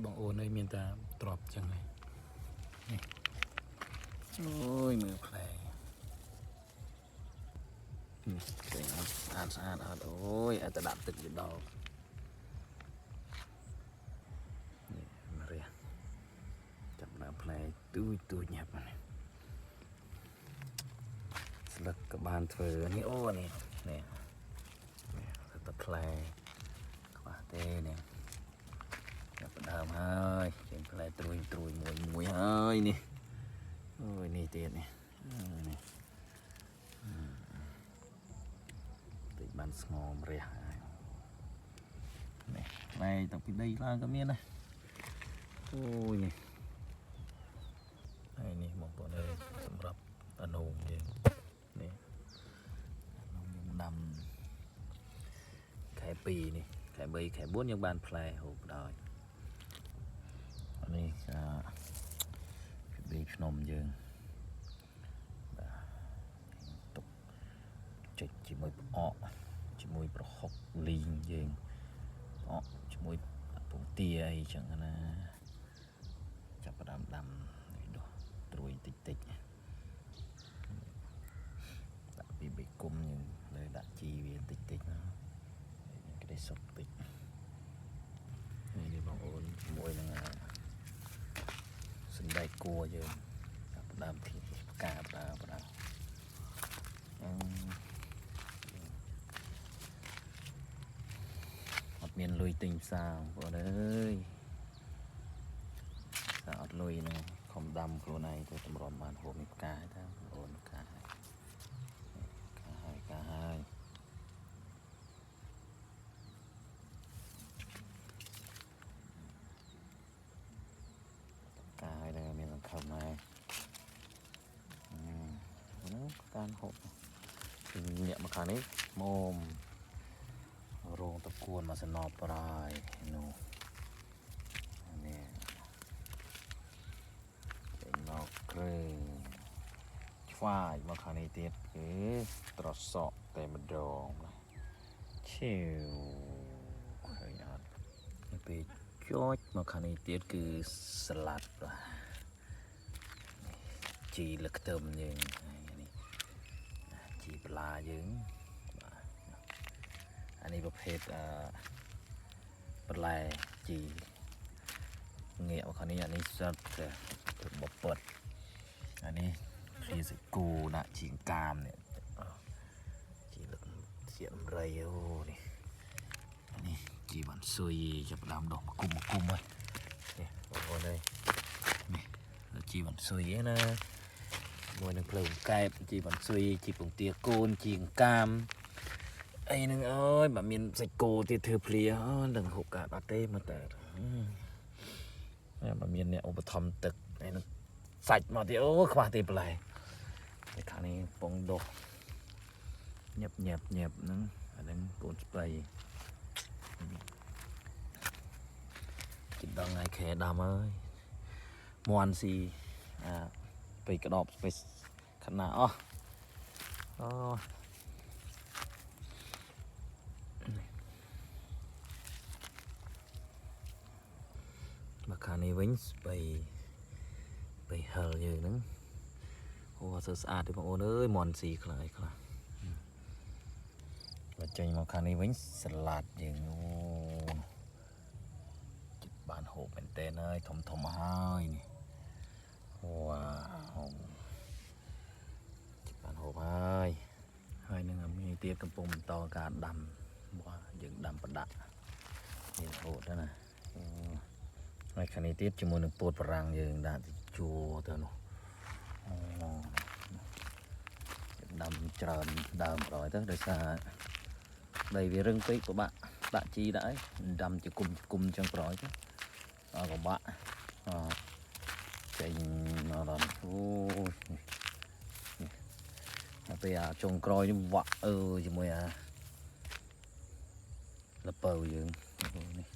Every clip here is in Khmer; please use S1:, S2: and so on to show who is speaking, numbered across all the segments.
S1: បងអូនអើយមានតែទ្របចឹងហើយនេះអូយមើលផ្លែស្អាតស្អាតអត់អូយអាចទៅដាក់ទឹកវាដល់នេះមករះចាប់ដើមផ្លែទូចញាប់នេះស្លឹកក៏បានធ្វើនេះអូនេះនេះទៅផ្លែខ្វះទេនេះចាប់ដើមហើយចេញផ្លែត្រួយមួយហើយនេះអូយនេះទៀតនេះនេះតិចបានស្ងមរះនេះផ្លែតាំងពីដីឡើងក៏មានដែរអូយនេះហើយនេះបងប្អូនអើយសម្រាប់អនុយើងនេះខ្ញុំដាំខែ2នេះខែ3ខែ4យើងបានផ្លែហូបដល់នេះពីភ្នំយើងទុកចុចជាមួយផ្អកជាមួយប្រហុកលីងយើងផ្អកជាមួយពងទាអីចឹងណាចាប់ផ្ដើមដាំនេះដោះត្រួយតិចដាក់ពីបេគុំយើងលើដាក់ជីវាតិចណាក្តីសុកតិចនេះបងអូនជាមួយនឹងសណ្តែកគួរយើងចាប់ផ្ដើមពីផ្កាផ្ដើមអត់មានលុយទិញផ្សារបងប្អូនអើយសារអត់លុយហ្នឹងខំដាំខ្លួនឯងទៅតម្រាំបានហូបមានផ្កាទៅបងប្អូនផ្កាហើយដែរមានសង្ឃឹមហើយការហូបញាក់មកខាងនេះមុំរងតកួនមកសំណប់ប្រាយនោះនេះចេញមកក្រេឆ្វាយមកខាងនេះទៀតគឺត្រសក់តែម្ដងឈៀវឃើញអត់ពេលចុចមកខាងនេះទៀតគឺស្លាត់ជីលឹកខ្ទឹមយើងនេះជីបន្លាយើងអានេះប្រភេទបន្លែជីងាកមកខាងនេះអានេះសិតទៅបបិទ្ធអានេះព្រាសិគូដាក់ជីកាមនេះជីលឹកជាអំរៃអូនេះអានេះជីបានស៊ុយចាប់ដើមដុះមកគុំហើយនេះបងប្អូនអើយនេះជីបានស៊ុយណាមួយនឹងភ្លើងកែបជីបានស៊ុយជីពងទាកូនជីកាមអីនឹងអើយបើមានសាច់គោទៀតធ្វើភ្លានឹងហូបកាត់អត់ទេមកតែបើមានអ្នកឧបត្ថម្ភទឹកហើយនឹងសាច់មកទៀតអូខ្វះទេបន្លែតែខាងនេះពងដុះញាប់ហ្នឹងអានឹងកូនស្បៃជិតដល់ថ្ងៃខែដាំហើយមន់ស៊ីពេលក្តោបស្ពេសខណាអស់អូមកខាងនេះវិញស្បៃហិលយើងហ្នឹងអូអត់ស្អាតទេបងប្អូនអើយមន់ស៊ីខ្លះបើចេញមកខាងនេះវិញស្លាត់យើងអូចិត្តបានហូបមែនតើហើយធំហើយនេះវ៉ាវចិត្តបានហូបហើយនឹងមានទៀតកំពុងបន្តការដាំយើងដាំប្រដាក់នេះហូតណាហើយខាងនេះទៀតជាមួយនឹងពោតបារាំងយើងដាក់ទៅជួទៅនោះដាំច្រើនដើមប្រយទៅដោយសារដីវារឹងពេកពិបាកដាក់ជីដាក់អីដាំជាគុំចឹងប្រយទៅក៏បាក់ចេញមកដល់អូយពេលចុងក្រោយនេះវាក់ជាមួយលពៅយើងនេះ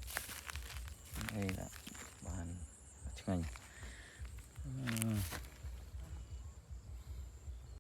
S1: អីដាក់បានឆ្ងាញ់